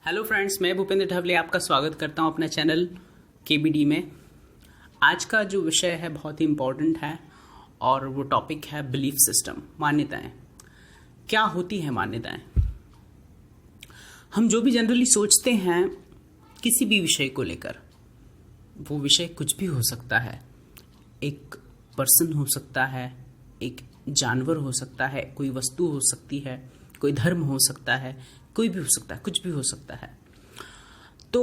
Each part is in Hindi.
हेलो फ्रेंड्स, मैं भूपेंद्र ढवले आपका स्वागत करता हूं अपने चैनल केबीडी में। आज का जो विषय है बहुत ही इम्पोर्टेंट है और वो टॉपिक है बिलीफ सिस्टम, मान्यताएं। क्या होती हैं मान्यताएं? हम जो भी जनरली सोचते हैं किसी भी विषय को लेकर, वो विषय कुछ भी हो सकता है। एक पर्सन हो सकता है, एक जानवर हो सकता है, कोई वस्तु हो सकती है, कोई धर्म हो सकता है, कोई भी हो सकता है, कुछ भी हो सकता है। तो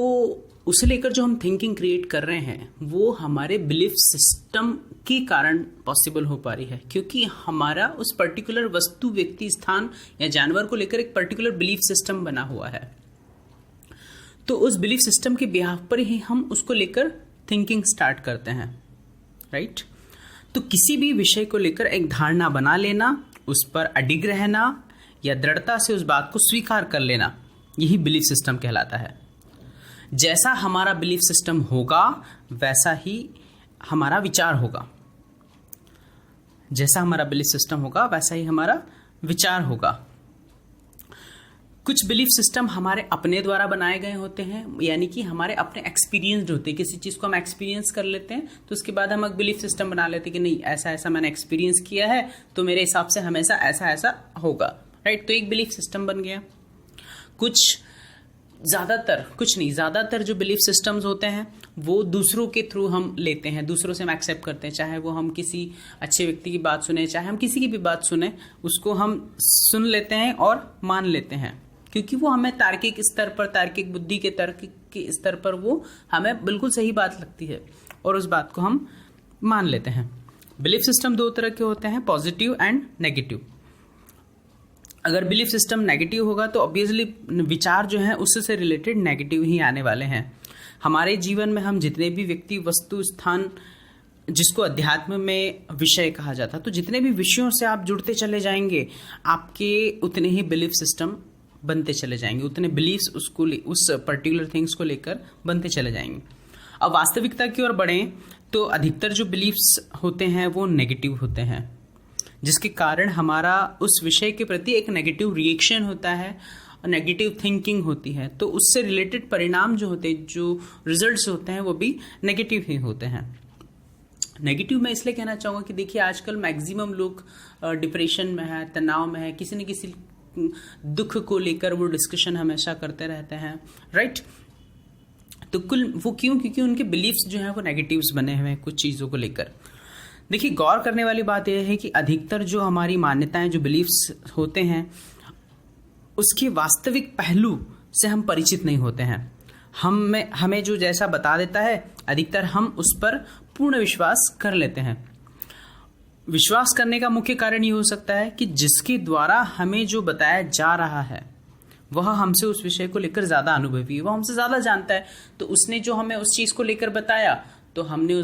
उसे लेकर जो हम थिंकिंग क्रिएट कर रहे हैं वो हमारे बिलीफ सिस्टम के कारण पॉसिबल हो पा रही है, क्योंकि हमारा उस पर्टिकुलर वस्तु, व्यक्ति, स्थान या जानवर को लेकर एक पर्टिकुलर बिलीफ सिस्टम बना हुआ है। तो उस बिलीफ सिस्टम के बिहाफ पर ही हम उसको लेकर थिंकिंग स्टार्ट करते हैं, राइट? तो किसी भी विषय को लेकर एक धारणा बना लेना, उस पर अडिग रहना या दृढ़ता से उस बात को स्वीकार कर लेना, यही बिलीफ सिस्टम कहलाता है। जैसा हमारा बिलीफ सिस्टम होगा वैसा ही हमारा विचार होगा। जैसा हमारा बिलीफ सिस्टम होगा वैसा ही हमारा विचार होगा। कुछ बिलीफ सिस्टम हमारे अपने द्वारा बनाए गए होते हैं, यानी कि हमारे अपने एक्सपीरियंस्ड होते हैं। किसी चीज़ को हम एक्सपीरियंस कर लेते हैं तो उसके बाद हम एक बिलीफ सिस्टम बना लेते हैं कि नहीं, ऐसा ऐसा मैंने एक्सपीरियंस किया है तो मेरे हिसाब से हमेशा ऐसा ऐसा होगा, राइट? तो एक बिलीफ सिस्टम बन गया। ज़्यादातर जो बिलीफ सिस्टम्स होते हैं वो दूसरों के थ्रू हम लेते हैं, दूसरों से हम एक्सेप्ट करते हैं। चाहे वो हम किसी अच्छे व्यक्ति की बात सुने, चाहे हम किसी की भी बात सुने, उसको हम सुन लेते हैं और मान लेते हैं, क्योंकि वो हमें तार्किक स्तर पर, तार्किक बुद्धि के तर्क के स्तर पर वो हमें बिल्कुल सही बात लगती है और उस बात को हम मान लेते हैं। बिलीफ सिस्टम दो तरह के होते हैं, पॉजिटिव एंड नेगेटिव। अगर बिलीफ सिस्टम नेगेटिव होगा तो ऑब्वियसली विचार जो है उससे रिलेटेड नेगेटिव ही आने वाले हैं। हमारे जीवन में हम जितने भी व्यक्ति, वस्तु, स्थान, जिसको अध्यात्म में विषय कहा जाता है, तो जितने भी विषयों से आप जुड़ते चले जाएंगे आपके उतने ही बिलीफ सिस्टम बनते चले जाएंगे, उतने बिलीफ्स उस पर्टिकुलर थिंग्स को लेकर बनते चले जाएंगे। अब वास्तविकता की ओर बढ़ें तो अधिकतर जो बिलीफ्स होते हैं वो नेगेटिव होते हैं, जिसके कारण हमारा उस विषय के प्रति एक नेगेटिव रिएक्शन होता है और नेगेटिव थिंकिंग होती है। तो उससे रिलेटेड परिणाम जो होते हैं, जो रिजल्ट्स होते हैं, वो भी नेगेटिव ही होते हैं। नेगेटिव मैं इसलिए कहना चाहूँगा कि देखिए आजकल मैक्सिमम लोग डिप्रेशन में है, तनाव में है, किसी न किसी दुख को लेकर वो डिस्कशन हमेशा करते रहते हैं, राइट? तो कुल वो क्यों? क्योंकि उनके बिलीफ्स जो हैं वो नेगेटिव्स बने हुए हैं कुछ चीज़ों को लेकर। देखिए, गौर करने वाली बात यह है कि अधिकतर जो हमारी मान्यताएं, जो बिलीफ्स होते हैं, उसके वास्तविक पहलू से हम परिचित नहीं होते हैं। हमें जो जैसा बता देता है अधिकतर हम उस पर पूर्ण विश्वास कर लेते हैं। विश्वास करने का मुख्य कारण ये हो सकता है कि जिसके द्वारा हमें जो बताया जा रहा है वह हमसे उस विषय को लेकर ज़्यादा अनुभवी है, वह हमसे ज़्यादा जानता है। तो उसने जो हमें उस चीज़ को लेकर बताया तो हमने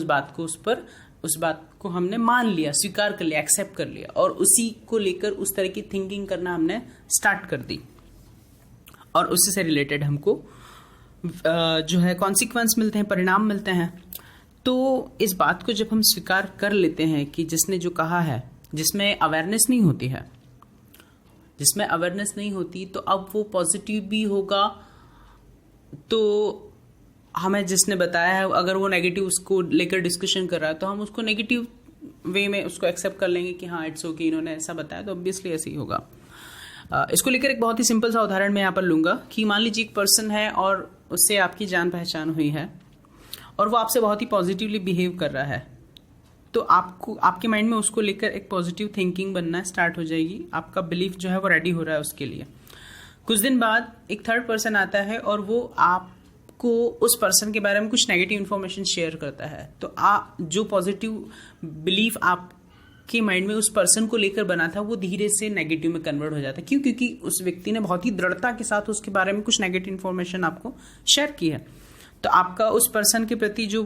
उस बात को हमने मान लिया, स्वीकार कर लिया, एक्सेप्ट कर लिया और उसी को लेकर उस तरह की थिंकिंग करना हमने स्टार्ट कर दी और उसी से रिलेटेड हमको जो है कॉन्सिक्वेंस मिलते हैं, परिणाम मिलते हैं। तो इस बात को जब हम स्वीकार कर लेते हैं कि जिसने जो कहा है, जिसमें अवेयरनेस नहीं होती तो अब वो पॉजिटिव भी होगा। तो हमें जिसने बताया है, अगर वो नेगेटिव उसको लेकर डिस्कशन कर रहा है तो हम उसको नेगेटिव वे में उसको एक्सेप्ट कर लेंगे कि हाँ इट्स ओके, इन्होंने ऐसा बताया तो ऑब्वियसली ऐसे ही होगा। इसको लेकर एक बहुत ही सिंपल सा उदाहरण मैं यहाँ पर लूँगा कि मान लीजिए एक पर्सन है और उससे आपकी जान पहचान हुई है और वो आपसे बहुत ही पॉजिटिवली बिहेव कर रहा है, तो आपके माइंड में उसको लेकर एक पॉजिटिव थिंकिंग बनना स्टार्ट हो जाएगी। आपका बिलीफ जो है वो रेडी हो रहा है उसके लिए। कुछ दिन बाद एक थर्ड पर्सन आता है और वो आपको उस पर्सन के बारे में कुछ नेगेटिव इन्फॉर्मेशन शेयर करता है। तो जो पॉजिटिव बिलीफ आपके माइंड में उस पर्सन को लेकर बना था वो धीरे से नेगेटिव में कन्वर्ट हो जाता है। क्यों? क्योंकि उस व्यक्ति ने बहुत ही दृढ़ता के साथ उसके बारे में कुछ नेगेटिव इन्फॉर्मेशन आपको शेयर की है। तो आपका उस पर्सन के प्रति जो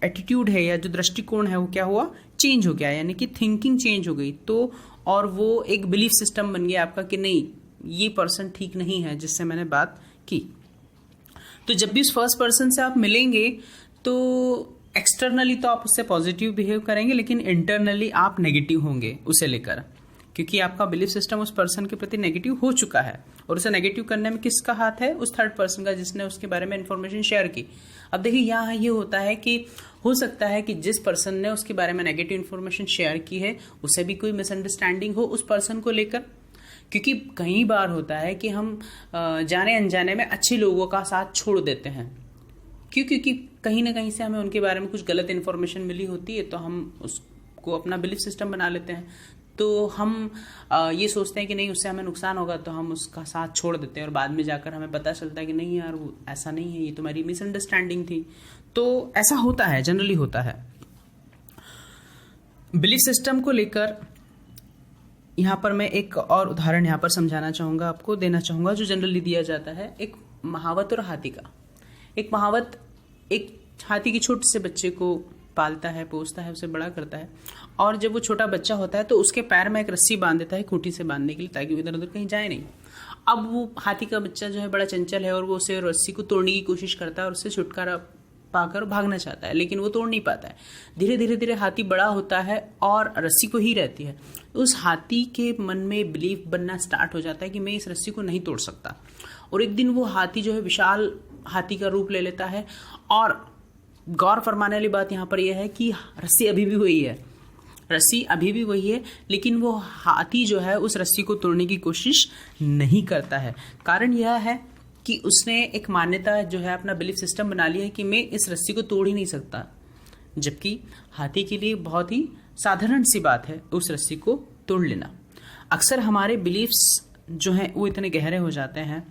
एटीट्यूड है या जो दृष्टिकोण है वो क्या हुआ? चेंज हो गया, यानी कि थिंकिंग चेंज हो गई। तो और वो एक बिलीफ सिस्टम बन गया आपका कि नहीं, ये पर्सन ठीक नहीं है जिससे मैंने बात की। तो जब भी उस फर्स्ट पर्सन से आप मिलेंगे तो एक्सटर्नली तो आप उससे पॉजिटिव बिहेव करेंगे, लेकिन इंटरनली आप नेगेटिव होंगे उसे लेकर। क्योंकि आपका बिलीफ सिस्टम उस पर्सन के प्रति नेगेटिव हो चुका है, और उसे नेगेटिव करने में किसका हाथ है? उस थर्ड पर्सन का, जिसने उसके बारे में इंफॉर्मेशन शेयर की। अब देखिए यहाँ ये होता है कि हो सकता है कि जिस पर्सन ने उसके बारे में नेगेटिव इंफॉर्मेशन शेयर की है उसे भी कोई मिसअंडरस्टैंडिंग हो उस पर्सन को लेकर, क्योंकि कई बार होता है कि हम जाने अनजाने में अच्छे लोगों का साथ छोड़ देते हैं। क्योंकि कहीं ना कहीं से हमें उनके बारे में कुछ गलत इन्फॉर्मेशन मिली होती है, तो हम उसको अपना बिलीफ सिस्टम बना लेते हैं। तो हम ये सोचते हैं कि नहीं, उससे हमें नुकसान होगा, तो हम उसका साथ छोड़ देते हैं, और बाद में जाकर हमें पता चलता है कि नहीं यार, वो ऐसा नहीं है, ये तुम्हारी मिसअंडरस्टैंडिंग थी। तो ऐसा होता है, जनरली होता है। बिलीफ सिस्टम को लेकर यहाँ पर मैं एक और उदाहरण यहाँ पर समझाना चाहूँगा, आपको देना चाहूँगा, जो जनरली दिया जाता है। एक महावत और हाथी का। एक महावत एक हाथी के छोटे से बच्चे को पालता है, पोसता है, उसे बड़ा करता है, और जब वो छोटा बच्चा होता है तो उसके पैर में एक रस्सी बांध देता है खूंटी से बांधने के लिए, ताकि वो इधर उधर कहीं जाए नहीं। अब वो हाथी का बच्चा जो है बड़ा चंचल है, और वो उसे रस्सी को तोड़ने की कोशिश करता है और उससे छुटकारा पाकर भागना चाहता है, लेकिन वो तोड़ नहीं पाता है। धीरे धीरे धीरे हाथी बड़ा होता है और रस्सी को ही रहती है। उस हाथी के मन में बिलीफ बनना स्टार्ट हो जाता है कि मैं इस रस्सी को नहीं तोड़ सकता, और एक दिन वो हाथी जो है विशाल हाथी का रूप ले लेता है। और गौर फरमाने वाली बात यहाँ पर यह है कि रस्सी अभी भी वही है, रस्सी अभी भी वही है, लेकिन वो हाथी जो है उस रस्सी को तोड़ने की कोशिश नहीं करता है। कारण यह है कि उसने एक मान्यता जो है, अपना बिलीफ सिस्टम बना लिया है कि मैं इस रस्सी को तोड़ ही नहीं सकता, जबकि हाथी के लिए बहुत ही साधारण सी बात है उस रस्सी को तोड़ लेना। अक्सर हमारे बिलीफ्स जो हैं वो इतने गहरे हो जाते हैं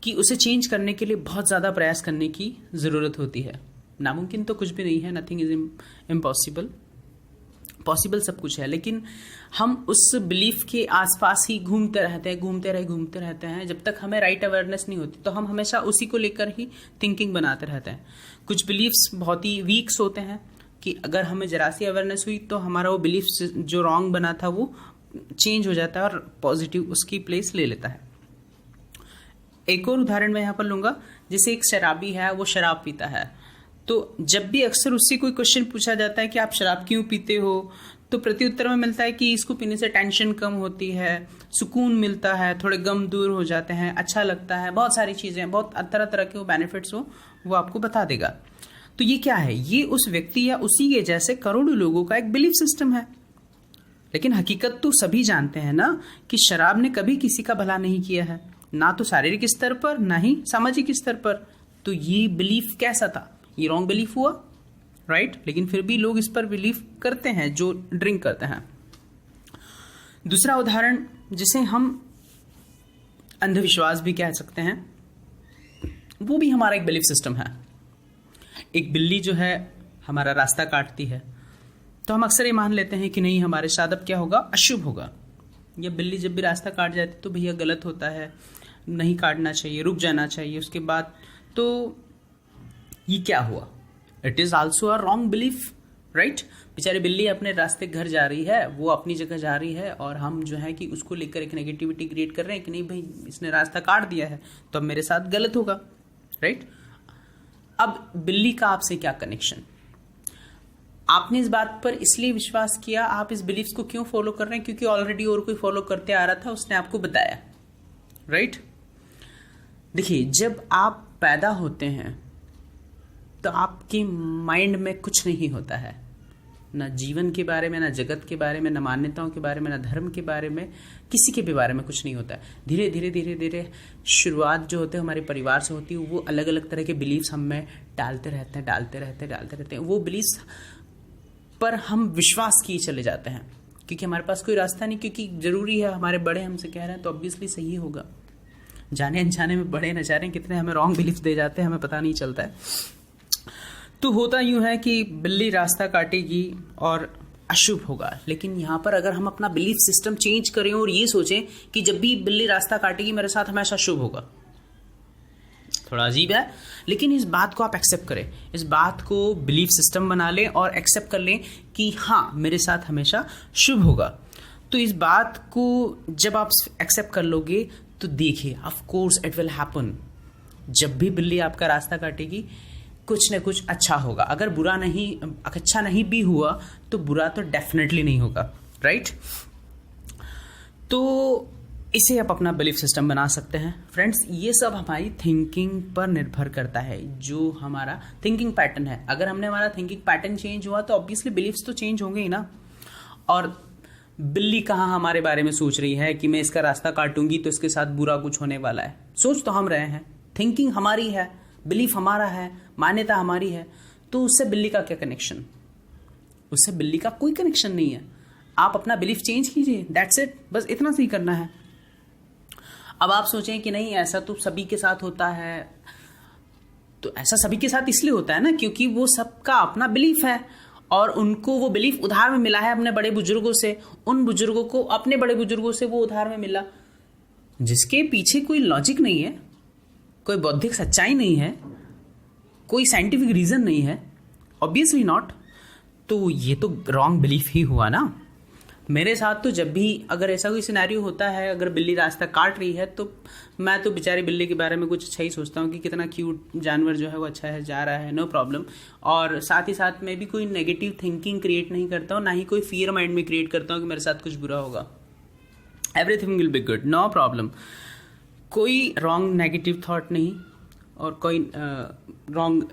कि उसे चेंज करने के लिए बहुत ज़्यादा प्रयास करने की ज़रूरत होती है। नामुमकिन तो कुछ भी नहीं है, नथिंग इज इम्पॉसिबल, पॉसिबल सब कुछ है, लेकिन हम उस बिलीफ के आसपास ही घूमते रहते हैं। जब तक हमें राइट अवेयरनेस नहीं होती तो हम हमेशा उसी को लेकर ही थिंकिंग बनाते रहते हैं। कुछ बिलीफ्स बहुत ही वीक्स होते हैं कि अगर हमें जरा सी अवेयरनेस हुई तो हमारा वो बिलीफ जो रॉन्ग बना था वो चेंज हो जाता है और पॉजिटिव उसकी प्लेस ले लेता है। एक और उदाहरण मैं यहाँ पर लूँगा, जैसे एक शराबी है, वो शराब पीता है, तो जब भी अक्सर उससे कोई क्वेश्चन पूछा जाता है कि आप शराब क्यों पीते हो, तो प्रत्युत्तर में मिलता है कि इसको पीने से टेंशन कम होती है, सुकून मिलता है, थोड़े गम दूर हो जाते हैं, अच्छा लगता है, बहुत सारी चीज़ें, बहुत तरह तरह के वो बेनिफिट्स वो आपको बता देगा। तो ये क्या है? ये उस व्यक्ति या उसी के जैसे करोड़ों लोगों का एक बिलीफ सिस्टम है। लेकिन हकीकत तो सभी जानते हैं ना कि शराब ने कभी किसी का भला नहीं किया है, ना तो शारीरिक स्तर पर ना ही सामाजिक स्तर पर। तो ये बिलीफ कैसा था? ये रॉन्ग बिलीफ हुआ, राइट? लेकिन फिर भी लोग इस पर बिलीव करते हैं जो ड्रिंक करते हैं। दूसरा उदाहरण जिसे हम अंधविश्वास भी कह सकते हैं, वो भी हमारा एक बिलीफ सिस्टम है। एक बिल्ली जो है हमारा रास्ता काटती है, तो हम अक्सर ये मान लेते हैं कि नहीं, हमारे साथ अब क्या होगा, अशुभ होगा। या बिल्ली जब भी रास्ता काट जाती तो भैया गलत होता है, नहीं काटना चाहिए, रुक जाना चाहिए। उसके बाद तो ये क्या हुआ? It is also a wrong belief, right? बेचारी बिल्ली अपने रास्ते घर जा रही है, वो अपनी जगह जा रही है, और हम जो है कि उसको लेकर एक नेगेटिविटी क्रिएट कर रहे हैं कि नहीं भाई, इसने रास्ता काट दिया है तो अब मेरे साथ गलत होगा, राइट? अब बिल्ली का आपसे क्या कनेक्शन? आपने इस बात पर इसलिए विश्वास किया, आप इस बिलीफ्स को क्यों फॉलो कर रहे हैं? क्योंकि ऑलरेडी और कोई फॉलो करते आ रहा था, उसने आपको बताया, राइट? देखिए, जब आप पैदा होते हैं तो आपके माइंड में कुछ नहीं होता है, ना जीवन के बारे में, ना जगत के बारे में, ना मान्यताओं के बारे में, ना धर्म के बारे में, किसी के भी बारे में कुछ नहीं होता है। धीरे धीरे धीरे धीरे शुरुआत जो होती है हमारे परिवार से होती है, वो अलग अलग तरह के बिलीव्स हम में डालते रहते हैं। वो बिलीव्स पर हम विश्वास किए चले जाते हैं, क्योंकि हमारे पास कोई रास्ता नहीं, क्योंकि जरूरी है, हमारे बड़े हमसे कह रहे हैं तो ऑब्वियसली सही होगा। जाने अनजाने में बड़े न जाने कितने हमें रॉन्ग बिलीफ दे जाते हैं, हमें पता नहीं चलता है। तो होता यूं है कि बिल्ली रास्ता काटेगी और अशुभ होगा, लेकिन यहाँ पर अगर हम अपना बिलीफ सिस्टम चेंज करें और ये सोचें कि जब भी बिल्ली रास्ता काटेगी मेरे साथ हमेशा शुभ होगा, थोड़ा अजीब है। लेकिन इस बात को आप एक्सेप्ट करें, इस बात को बिलीफ सिस्टम बना लें और एक्सेप्ट कर लें कि हाँ, मेरे साथ हमेशा शुभ होगा। तो इस बात को जब आप एक्सेप्ट कर लोगे तो देखिए, of course it will happen. जब भी बिल्ली आपका रास्ता काटेगी कुछ न कुछ अच्छा होगा। अगर अच्छा नहीं भी हुआ तो बुरा तो डेफिनेटली नहीं होगा, राइट? तो इसे आप अपना बिलीफ सिस्टम बना सकते हैं। फ्रेंड्स, ये सब हमारी थिंकिंग पर निर्भर करता है, जो हमारा थिंकिंग पैटर्न है। अगर हमने हमारा थिंकिंग पैटर्न चेंज हुआ तो ऑब्वियसली बिलीफ्स तो चेंज होंगे ही ना। और बिल्ली कहाँ हमारे बारे में सोच रही है कि मैं इसका रास्ता काटूंगी तो इसके साथ बुरा कुछ होने वाला है। सोच तो हम रहे हैं, थिंकिंग हमारी है, बिलीफ हमारा है, मान्यता हमारी है, तो उससे बिल्ली का क्या कनेक्शन? उससे बिल्ली का कोई कनेक्शन नहीं है। आप अपना बिलीफ चेंज कीजिए, दैट्स इट, बस इतना सी करना है। अब आप सोचें कि नहीं ऐसा तो सभी के साथ होता है, तो ऐसा सभी के साथ इसलिए होता है ना क्योंकि वो सबका अपना बिलीफ है और उनको वो बिलीफ उधार में मिला है अपने बड़े बुजुर्गों से, उन बुजुर्गों को अपने बड़े बुजुर्गों से वो उधार में मिला, जिसके पीछे कोई लॉजिक नहीं है, कोई बौद्धिक सच्चाई नहीं है, कोई साइंटिफिक रीजन नहीं है, ऑब्वियसली नॉट। तो ये तो रॉन्ग बिलीफ ही हुआ ना। मेरे साथ तो जब भी अगर ऐसा कोई सिनेरियो होता है, अगर बिल्ली रास्ता काट रही है तो मैं तो बेचारी बिल्ली के बारे में कुछ अच्छा ही सोचता हूँ कि कितना क्यूट जानवर जो है वो अच्छा है, जा रहा है, नो प्रॉब्लम। और साथ ही साथ मैं भी कोई नेगेटिव थिंकिंग क्रिएट नहीं करता हूँ, ना ही कोई फियर माइंड में क्रिएट करता हूँ कि मेरे साथ कुछ बुरा होगा। Everything will be good, no problem. कोई रॉन्ग नेगेटिव थॉट नहीं और कोई रॉन्ग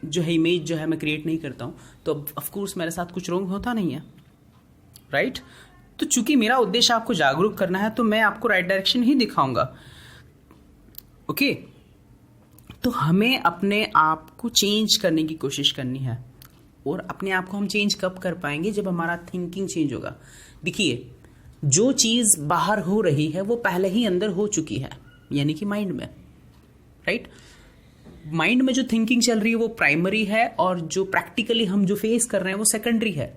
जो है इमेज जो है मैं क्रिएट नहीं करता हूँ, तो ऑफकोर्स मेरे साथ कुछ रॉन्ग होता नहीं है, राइट। तो चूंकि मेरा उद्देश्य आपको जागरूक करना है तो मैं आपको राइट डायरेक्शन ही दिखाऊंगा, ओके। तो हमें अपने आप को चेंज करने की कोशिश करनी है। और अपने आप को हम चेंज कब कर पाएंगे? जब हमारा थिंकिंग चेंज होगा। देखिए, जो चीज बाहर हो रही है वो पहले ही अंदर हो चुकी है, यानी कि माइंड में, राइट। माइंड में जो थिंकिंग चल रही है वो प्राइमरी है और जो प्रैक्टिकली हम जो फेस कर रहे हैं वो सेकेंडरी है।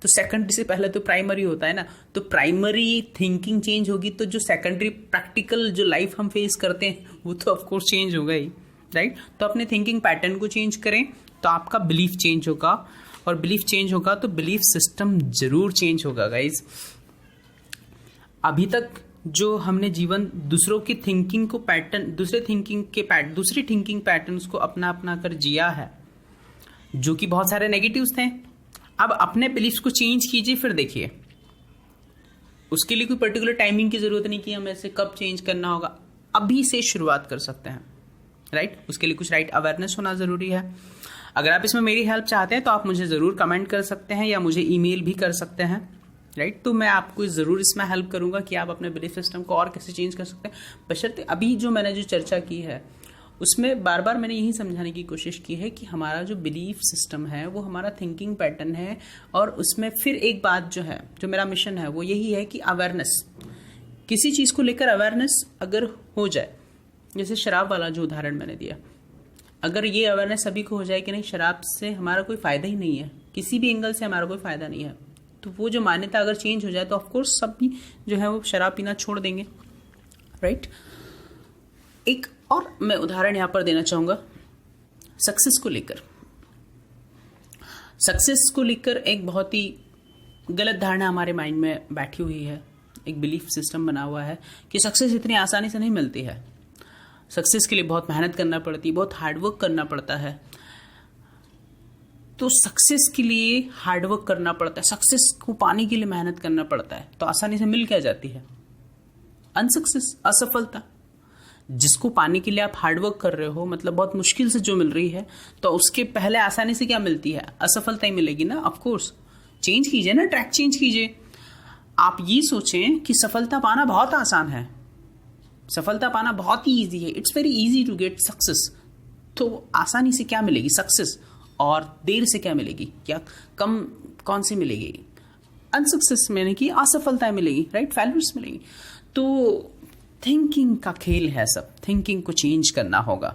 तो सेकेंडरी से पहले तो प्राइमरी होता है ना। तो प्राइमरी थिंकिंग चेंज होगी तो जो सेकेंडरी प्रैक्टिकल जो लाइफ हम फेस करते हैं वो तो ऑफकोर्स चेंज होगा ही, राइट। तो अपने थिंकिंग पैटर्न को चेंज करें तो आपका बिलीफ चेंज होगा, और बिलीफ चेंज होगा तो बिलीफ सिस्टम जरूर चेंज होगा गाइज। अभी तक जो हमने जीवन दूसरों की थिंकिंग को पैटर्न, दूसरी थिंकिंग पैटर्न्स को अपना कर जिया है, जो कि बहुत सारे नेगेटिव्स थे। अब अपने बिलीफ्स को चेंज कीजिए, फिर देखिए। उसके लिए कोई पर्टिकुलर टाइमिंग की जरूरत नहीं कि हमें इसे कब चेंज करना होगा, अभी से शुरुआत कर सकते हैं, राइट। उसके लिए कुछ राइट अवेयरनेस होना जरूरी है। अगर आप इसमें मेरी हेल्प चाहते हैं तो आप मुझे जरूर कमेंट कर सकते हैं या मुझे ईमेल भी कर सकते हैं, राइट। तो मैं आपको जरूर इसमें हेल्प करूंगा कि आप अपने बिलीफ सिस्टम को और कैसे चेंज कर सकते हैं। बशर्ते अभी जो मैंने जो चर्चा की है उसमें बार बार मैंने यही समझाने की कोशिश की है कि हमारा जो बिलीफ सिस्टम है वो हमारा थिंकिंग पैटर्न है। और उसमें फिर एक बात जो है, जो मेरा मिशन है वो यही है कि अवेयरनेस, किसी चीज़ को लेकर अवेयरनेस अगर हो जाए, जैसे शराब वाला जो उदाहरण मैंने दिया, अगर ये अवेयरनेस सभी को हो जाए कि नहीं शराब से हमारा कोई फ़ायदा ही नहीं है, किसी भी एंगल से हमारा कोई फ़ायदा नहीं है, तो वो जो मान्यता अगर चेंज हो जाए तो ऑफकोर्स सभी जो है वो शराब पीना छोड़ देंगे, राइट। एक और मैं उदाहरण यहाँ पर देना चाहूँगा सक्सेस को लेकर। सक्सेस को लेकर एक बहुत ही गलत धारणा हमारे माइंड में बैठी हुई है, एक बिलीफ सिस्टम बना हुआ है कि सक्सेस इतनी आसानी से नहीं मिलती है। सक्सेस के लिए बहुत मेहनत करना पड़ती है, बहुत हार्डवर्क करना पड़ता है। तो सक्सेस के लिए हार्डवर्क करना पड़ता है, सक्सेस को पाने के लिए मेहनत करना पड़ता है, तो आसानी से मिल क्या जाती है? अनसक्सेस, असफलता। जिसको पाने के लिए आप हार्डवर्क कर रहे हो, मतलब बहुत मुश्किल से जो मिल रही है, तो उसके पहले आसानी से क्या मिलती है? असफलता ही मिलेगी ना। ऑफकोर्स चेंज कीजिए ना, ट्रैक चेंज कीजिए। आप ये सोचें कि सफलता पाना बहुत आसान है, सफलता पाना बहुत ही ईजी है, it's very easy to get success. तो आसानी से क्या मिलेगी? सक्सेस। और देर से क्या मिलेगी? क्या कम कौन सी मिलेगी? अनसक्सेस में, कि असफलता मिलेगी, राइट, फेल्यूर्स मिलेगी। तो थिंकिंग का खेल है सब, थिंकिंग को चेंज करना होगा।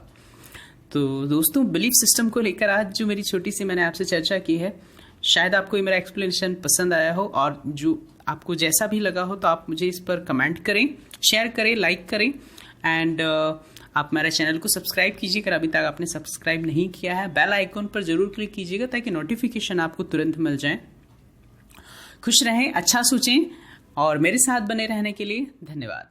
तो दोस्तों, बिलीफ सिस्टम को लेकर आज जो मेरी छोटी सी मैंने आपसे चर्चा की है, शायद आपको ये मेरा एक्सप्लेनेशन पसंद आया हो, और जो आपको जैसा भी लगा हो तो आप मुझे इस पर कमेंट करें, शेयर करें, लाइक करें, एंड आप मेरे चैनल को सब्सक्राइब कीजिएगा। अभी तक आपने सब्सक्राइब नहीं किया है, बेल आइकॉन पर जरूर क्लिक कीजिएगा ताकि नोटिफिकेशन आपको तुरंत मिल जाए। खुश रहें, अच्छा सोचें, और मेरे साथ बने रहने के लिए धन्यवाद।